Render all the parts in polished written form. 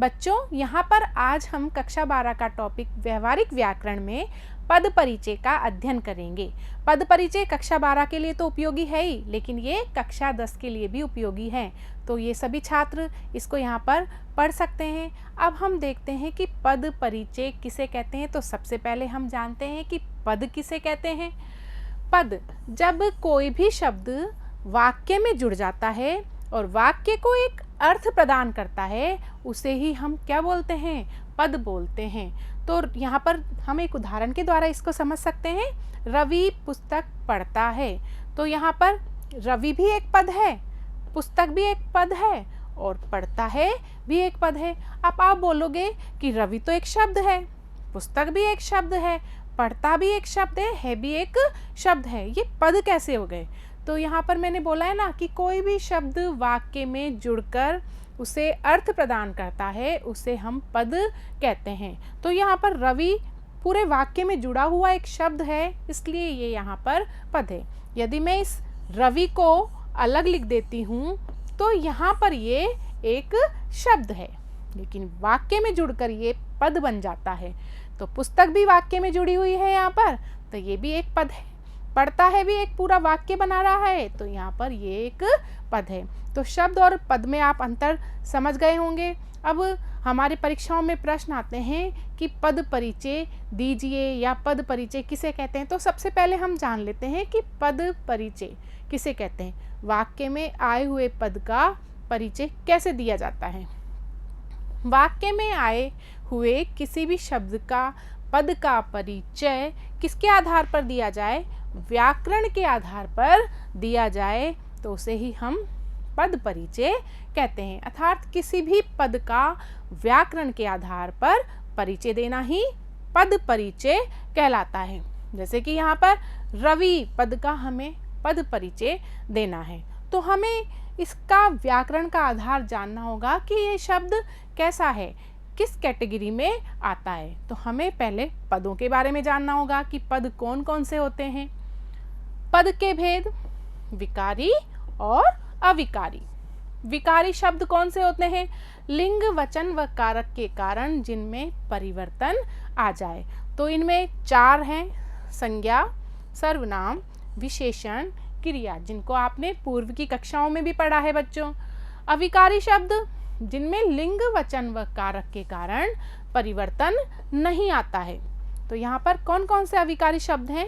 बच्चों, यहाँ पर आज हम कक्षा 12 का टॉपिक व्यवहारिक व्याकरण में पद परिचय का अध्ययन करेंगे। पद परिचय कक्षा 12 के लिए तो उपयोगी है ही, लेकिन ये कक्षा 10 के लिए भी उपयोगी है। तो ये सभी छात्र इसको यहाँ पर पढ़ सकते हैं। अब हम देखते हैं कि पद परिचय किसे कहते हैं। तो सबसे पहले हम जानते हैं कि पद किसे कहते हैं। पद, जब कोई भी शब्द वाक्य में जुड़ जाता है और वाक्य को एक अर्थ प्रदान करता है, उसे ही हम क्या बोलते हैं, पद बोलते हैं। तो यहाँ पर हम एक उदाहरण के द्वारा इसको समझ सकते हैं। रवि पुस्तक पढ़ता है, तो यहाँ पर रवि भी एक पद है, पुस्तक भी एक पद है और पढ़ता है भी एक पद है। अब आप बोलोगे कि रवि तो एक शब्द है, पुस्तक भी एक शब्द है, पढ़ता भी एक शब्द है भी एक शब्द है, ये पद कैसे हो गए। तो यहाँ पर मैंने बोला है ना कि कोई भी शब्द वाक्य में जुड़कर उसे अर्थ प्रदान करता है, उसे हम पद कहते हैं। तो यहाँ पर रवि पूरे वाक्य में जुड़ा हुआ एक शब्द है, इसलिए ये यहाँ पर पद है। यदि मैं इस रवि को अलग लिख देती हूँ तो यहाँ पर ये एक शब्द है, लेकिन वाक्य में जुड़कर ये पद बन जाता है। तो पुस्तक भी वाक्य में जुड़ी हुई है यहाँ पर, तो ये भी एक पद है। पढ़ता है भी एक पूरा वाक्य बना रहा है, तो यहाँ पर ये एक पद है। तो शब्द और पद में आप अंतर समझ गए होंगे। अब हमारे परीक्षाओं में प्रश्न आते हैं कि पद परिचय दीजिए या पद परिचय किसे कहते हैं। तो सबसे पहले हम जान लेते हैं कि पद परिचय किसे कहते हैं। वाक्य में आए हुए पद का परिचय कैसे दिया जाता है। वाक्य में आए हुए किसी भी शब्द का पद का परिचय किसके आधार पर दिया जाए, व्याकरण के आधार पर दिया जाए, तो उसे ही हम पद परिचय कहते हैं। अर्थात किसी भी पद का व्याकरण के आधार पर परिचय देना ही पद परिचय कहलाता है। जैसे कि यहाँ पर रवि पद का हमें पद परिचय देना है, तो हमें इसका व्याकरण का आधार जानना होगा कि ये शब्द कैसा है, किस कैटेगरी में आता है। तो हमें पहले पदों के बारे में जानना होगा कि पद कौन कौन से होते हैं। पद के भेद, विकारी और अविकारी। विकारी शब्द कौन से होते हैं, लिंग वचन व कारक के कारण जिनमें परिवर्तन आ जाए। तो इनमें 4 हैं, संज्ञा, सर्वनाम, विशेषण, क्रिया, जिनको आपने पूर्व की कक्षाओं में भी पढ़ा है बच्चों। अविकारी शब्द जिनमें लिंग वचन व कारक के कारण परिवर्तन नहीं आता है। तो यहाँ पर कौन कौन से अविकारी शब्द हैं,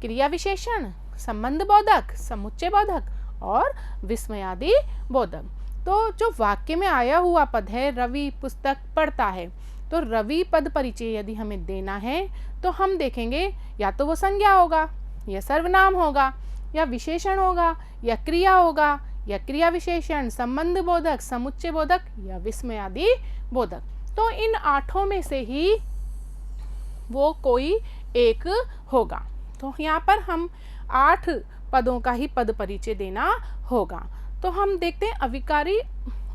क्रिया विशेषण, संबंध बोधक, समुच्चय बोधक और विस्मयादि बोधक। तो जो वाक्य में आया हुआ पद है, रवि पुस्तक पढ़ता है, तो रवि पद परिचय यदि हमें देना है तो हम देखेंगे या तो वो संज्ञा होगा या सर्वनाम होगा या विशेषण होगा या क्रिया होगा या क्रिया विशेषण, संबंध बोधक, समुच्चय बोधक या विस्मयादि बोधक। तो इन 8 में से ही वो कोई एक होगा। तो यहाँ पर हम 8 पदों का ही पद परिचय देना होगा। तो हम देखते हैं अविकारी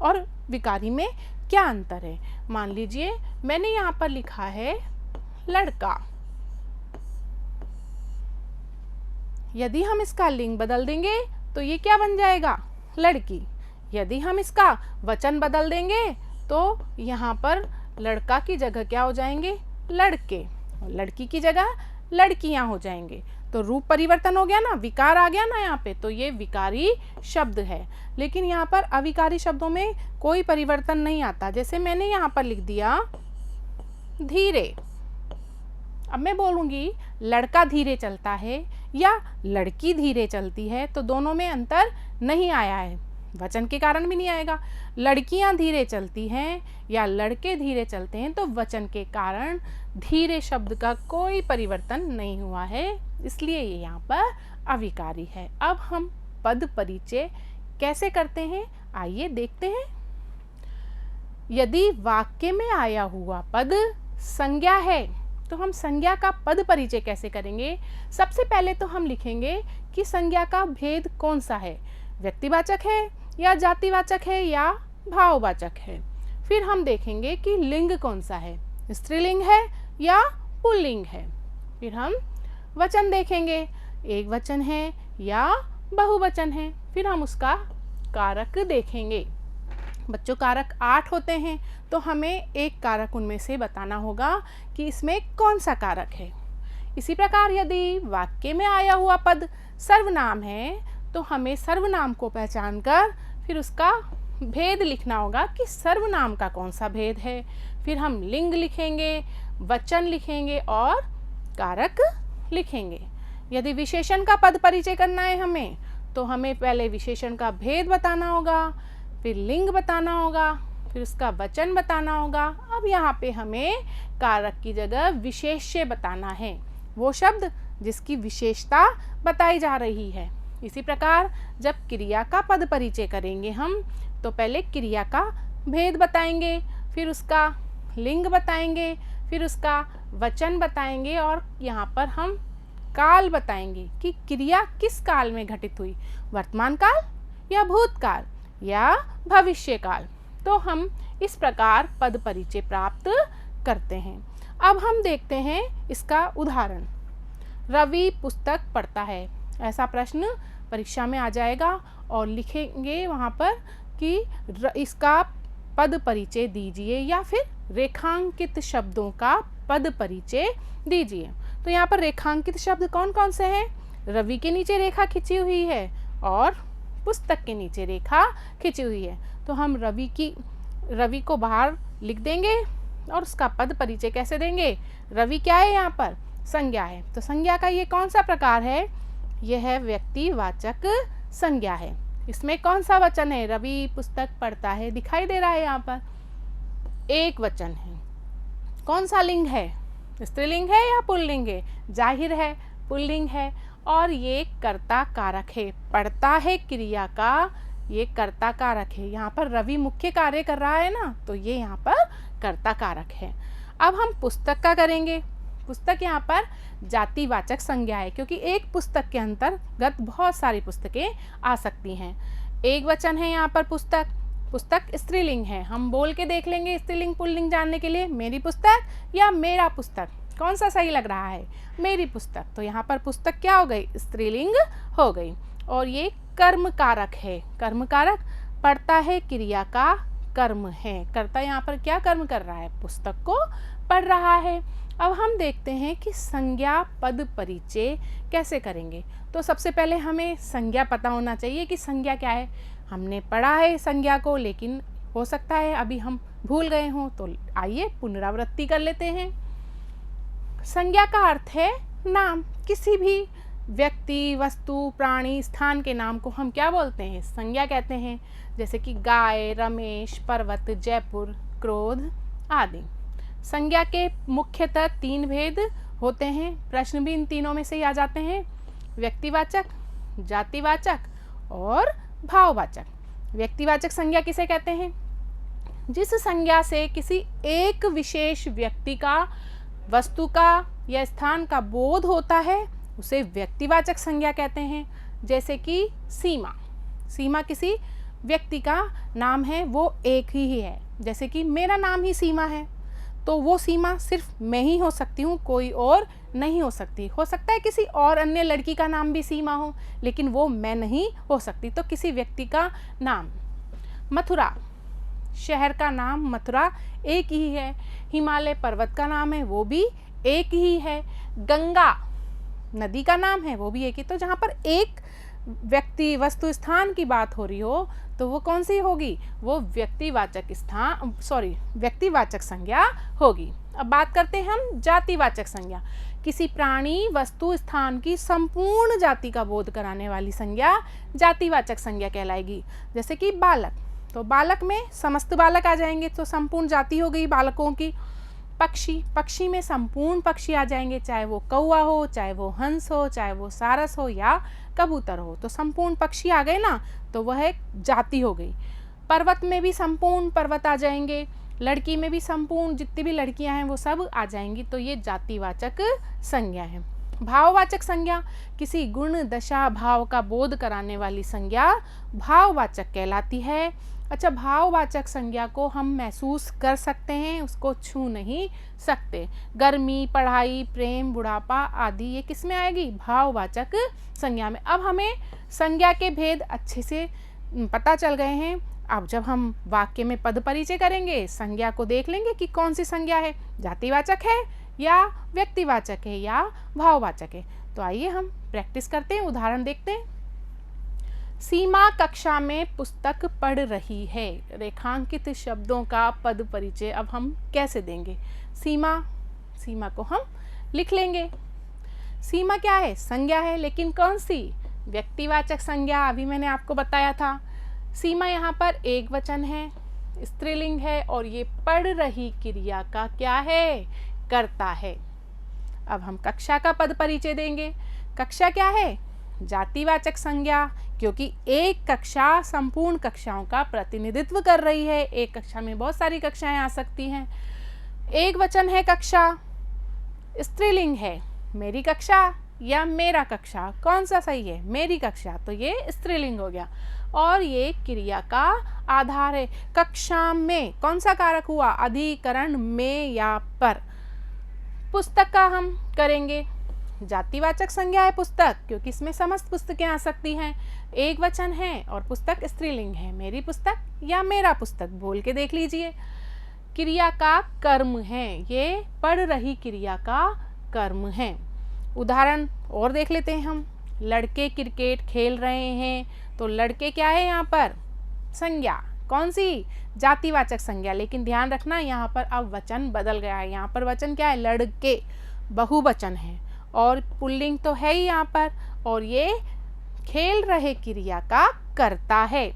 और विकारी में क्या अंतर है। मान लीजिए मैंने यहाँ पर लिखा है लड़का, यदि हम इसका लिंग बदल देंगे तो ये क्या बन जाएगा, लड़की। यदि हम इसका वचन बदल देंगे तो यहाँ पर लड़का की जगह क्या हो जाएंगे, लड़के, और लड़की की जगह लड़कियां हो जाएंगे। तो रूप परिवर्तन हो गया ना, विकार आ गया ना यहाँ पे, तो ये विकारी शब्द है। लेकिन यहाँ पर अविकारी शब्दों में कोई परिवर्तन नहीं आता। जैसे मैंने यहाँ पर लिख दिया धीरे, अब मैं बोलूँगी लड़का धीरे चलता है या लड़की धीरे चलती है, तो दोनों में अंतर नहीं आया है, वचन के कारण भी नहीं आएगा। लड़कियां धीरे चलती हैं या लड़के धीरे चलते हैं, तो वचन के कारण धीरे शब्द का कोई परिवर्तन नहीं हुआ है, इसलिए ये यहाँ पर अविकारी है। अब हम पद परिचय कैसे करते हैं, आइए देखते हैं। यदि वाक्य में आया हुआ पद संज्ञा है तो हम संज्ञा का पद परिचय कैसे करेंगे। सबसे पहले तो हम लिखेंगे कि संज्ञा का भेद कौन सा है, व्यक्तिवाचक है या जातिवाचक है या भाववाचक है। फिर हम देखेंगे कि लिंग कौन सा है, स्त्रीलिंग है या पुल्लिंग है। फिर हम वचन देखेंगे, एक वचन है या बहुवचन है। फिर हम उसका कारक देखेंगे। बच्चों कारक 8 होते हैं, तो हमें एक कारक उनमें से बताना होगा कि इसमें कौन सा कारक है। इसी प्रकार यदि वाक्य में आया हुआ पद सर्वनाम है तो हमें सर्वनाम को पहचान कर फिर उसका भेद लिखना होगा कि सर्वनाम का कौन सा भेद है। फिर हम लिंग लिखेंगे, वचन लिखेंगे और कारक लिखेंगे। यदि विशेषण का पद परिचय करना है हमें, तो हमें पहले विशेषण का भेद बताना होगा, फिर लिंग बताना होगा, फिर उसका वचन बताना होगा। अब यहाँ पे हमें कारक की जगह विशेष्य बताना है, वो शब्द जिसकी विशेषता बताई जा रही है। इसी प्रकार जब क्रिया का पद परिचय करेंगे हम, तो पहले क्रिया का भेद बताएंगे, फिर उसका लिंग बताएंगे, फिर उसका वचन बताएंगे और यहाँ पर हम काल बताएंगे कि क्रिया किस काल में घटित हुई, वर्तमान काल या भूतकाल या भविष्य काल। तो हम इस प्रकार पद परिचय प्राप्त करते हैं। अब हम देखते हैं इसका उदाहरण। रवि पुस्तक पढ़ता है, ऐसा प्रश्न परीक्षा में आ जाएगा और लिखेंगे वहाँ पर कि इसका पद परिचय दीजिए या फिर रेखांकित शब्दों का पद परिचय दीजिए। तो यहाँ पर रेखांकित शब्द कौन कौन से हैं? रवि के नीचे रेखा खिंची हुई है और पुस्तक के नीचे रेखा खिंची हुई है। तो हम रवि को बाहर लिख देंगे और उसका पद परिचय कैसे देंगे? रवि क्या है? यहाँ पर संज्ञा है। तो संज्ञा का ये कौन सा प्रकार है? यह व्यक्तिवाचक संज्ञा है। इसमें कौन सा वचन है? रवि पुस्तक पढ़ता है, दिखाई दे रहा है यहाँ पर एक वचन है। कौन सा लिंग है? स्त्रीलिंग है या पुल्लिंग है? जाहिर है पुल्लिंग है। और ये कर्ता कारक है, पढ़ता है क्रिया का ये कर्ता कारक है। यहाँ पर रवि मुख्य कार्य कर रहा है ना, तो ये यहाँ पर कर्ता कारक है। अब हम पुस्तक का करेंगे। पुस्तक यहाँ पर जातिवाचक संज्ञा है, क्योंकि एक पुस्तक के अंतर्गत बहुत सारी पुस्तकें आ सकती हैं। एक वचन है यहाँ पर पुस्तक, पुस्तक स्त्रीलिंग है। हम बोल के देख लेंगे स्त्रीलिंग पुल्लिंग जानने के लिए, मेरी पुस्तक या मेरा पुस्तक, कौन सा सही लग रहा है? मेरी पुस्तक। तो यहाँ पर पुस्तक क्या हो गई? स्त्रीलिंग हो गई। और ये कर्म कारक है। कर्म कारक पढ़ता है क्रिया का कर्म है। कर्ता यहाँ पर क्या कर्म कर रहा है? पुस्तक को पढ़ रहा है। अब हम देखते हैं कि संज्ञा पद परिचय कैसे करेंगे। तो सबसे पहले हमें संज्ञा पता होना चाहिए कि संज्ञा क्या है। हमने पढ़ा है संज्ञा को, लेकिन हो सकता है अभी हम भूल गए हों, तो आइए पुनरावृत्ति कर लेते हैं। संज्ञा का अर्थ है नाम। किसी भी व्यक्ति, वस्तु, प्राणी, स्थान के नाम को हम क्या बोलते हैं? संज्ञा कहते हैं। जैसे कि गाय, रमेश, पर्वत, जयपुर, क्रोध आदि। संज्ञा के मुख्यतः 3 भेद होते हैं। प्रश्न भी इन तीनों में से ही आ जाते हैं: व्यक्तिवाचक, जातिवाचक और भाववाचक। व्यक्तिवाचक संज्ञा किसे कहते हैं? जिस संज्ञा से किसी एक विशेष व्यक्ति का, वस्तु का या स्थान का बोध होता है, उसे व्यक्तिवाचक संज्ञा कहते हैं। जैसे कि सीमा। सीमा किसी व्यक्ति का नाम है, वो एक ही है। जैसे कि मेरा नाम ही सीमा है, तो वो सीमा सिर्फ मैं ही हो सकती हूँ, कोई और नहीं हो सकती। हो सकता है किसी और अन्य लड़की का नाम भी सीमा हो, लेकिन वो मैं नहीं हो सकती। तो किसी व्यक्ति का नाम। मथुरा, शहर का नाम मथुरा एक ही है। हिमालय पर्वत का नाम है, वो भी एक ही है। गंगा नदी का नाम है, वो भी एक ही। तो जहाँ पर एक व्यक्ति, वस्तु, स्थान की बात हो रही हो, तो वो कौन सी होगी? वो व्यक्तिवाचक संज्ञा होगी। अब बात करते हैं हम जातिवाचक संज्ञा। किसी प्राणी, वस्तु, स्थान की संपूर्ण जाति का बोध कराने वाली संज्ञा जातिवाचक संज्ञा कहलाएगी। जैसे कि बालक, तो बालक में समस्त बालक आ जाएंगे, तो संपूर्ण जाति हो गई बालकों की। पक्षी, पक्षी में संपूर्ण पक्षी आ जाएंगे, चाहे वो कौवा हो, चाहे वो हंस हो, चाहे वो सारस हो या कबूतर हो। तो संपूर्ण पक्षी आ गए ना, तो वह एक जाति हो गई। पर्वत में भी संपूर्ण पर्वत आ जाएंगे। लड़की में भी संपूर्ण जितनी भी लड़कियां हैं वो सब आ जाएंगी। तो ये जातिवाचक संज्ञा है। भाववाचक संज्ञा किसी गुण, दशा, भाव का बोध कराने वाली संज्ञा भाववाचक कहलाती है। अच्छा, भाववाचक संज्ञा को हम महसूस कर सकते हैं, उसको छू नहीं सकते। गर्मी, पढ़ाई, प्रेम, बुढ़ापा आदि ये किस में आएगी? भाववाचक संज्ञा में। अब हमें संज्ञा के भेद अच्छे से पता चल गए हैं। अब जब हम वाक्य में पद परिचय करेंगे, संज्ञा को देख लेंगे कि कौन सी संज्ञा है, जातिवाचक है या व्यक्तिवाचक है या भाववाचक है। तो आइए हम प्रैक्टिस करते हैं, उदाहरण देखते हैं। सीमा कक्षा में पुस्तक पढ़ रही है। रेखांकित शब्दों का पद परिचय अब हम कैसे देंगे? सीमा को हम लिख लेंगे। सीमा क्या है? संज्ञा है, लेकिन कौन सी? व्यक्तिवाचक संज्ञा। अभी मैंने आपको बताया था। सीमा यहाँ पर एक वचन है, स्त्रीलिंग है, और ये पढ़ रही क्रिया का क्या है? कर्ता है। अब हम कक्षा का पद परिचय देंगे। कक्षा क्या है? जातिवाचक संज्ञा, क्योंकि एक कक्षा संपूर्ण कक्षाओं का प्रतिनिधित्व कर रही है। एक कक्षा में बहुत सारी कक्षाएं आ सकती हैं। एक वचन है कक्षा, स्त्रीलिंग है। मेरी कक्षा या मेरा कक्षा, कौन सा सही है? मेरी कक्षा, तो ये स्त्रीलिंग हो गया। और ये क्रिया का आधार है। कक्षा में कौन सा कारक हुआ? अधिकरण में या पर। पुस्तक का हम करेंगे, जातिवाचक संज्ञा है पुस्तक, क्योंकि इसमें समस्त पुस्तकें आ सकती हैं। एक वचन है और पुस्तक स्त्रीलिंग है। मेरी पुस्तक या मेरा पुस्तक, बोल के देख लीजिए। क्रिया का कर्म है, ये पढ़ रही क्रिया का कर्म है। उदाहरण और देख लेते हैं हम। लड़के क्रिकेट खेल रहे हैं, तो लड़के क्या है यहाँ पर? संज्ञा। कौन सी? जातिवाचक संज्ञा। लेकिन ध्यान रखना यहाँ पर अब वचन बदल गया है। यहाँ पर वचन क्या है? लड़के, बहुवचन है, और पुल्लिंग तो है ही यहाँ पर, और ये खेल रहे क्रिया का कर्ता है।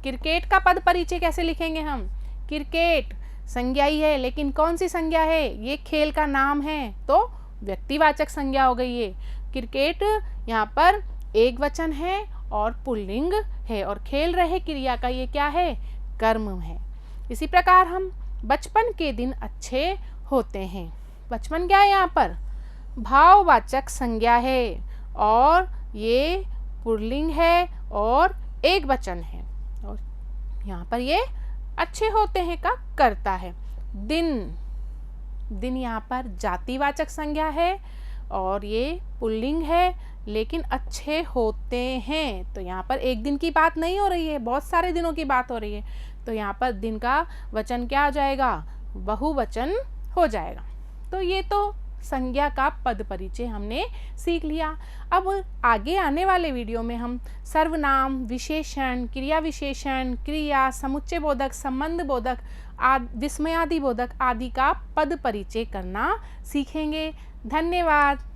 क्रिकेट का पद परिचय कैसे लिखेंगे हम? क्रिकेट संज्ञा ही है, लेकिन कौन सी संज्ञा है? ये खेल का नाम है, तो व्यक्तिवाचक संज्ञा हो गई है। क्रिकेट यहाँ पर एक वचन है और पुल्लिंग है, और खेल रहे क्रिया का ये क्या है? कर्म है। इसी प्रकार हम बचपन के दिन अच्छे होते हैं। बचपन क्या है यहाँ पर? भाववाचक संज्ञा है, और ये पुल्लिंग है और एक वचन है, और यहाँ पर ये अच्छे होते हैं का कर्ता है। दिन यहाँ पर जातिवाचक संज्ञा है, और ये पुल्लिंग है, लेकिन अच्छे होते हैं, तो यहाँ पर एक दिन की बात नहीं हो रही है, बहुत सारे दिनों की बात हो रही है। तो यहाँ पर दिन का वचन क्या हो जाएगा? बहुवचन हो जाएगा। तो ये तो संज्ञा का पद परिचय हमने सीख लिया। अब आगे आने वाले वीडियो में हम सर्वनाम, विशेषण, क्रिया विशेषण, क्रिया, समुच्चय बोधक, संबंध बोधक, विस्मयादि बोधक आदि का पद परिचय करना सीखेंगे। धन्यवाद।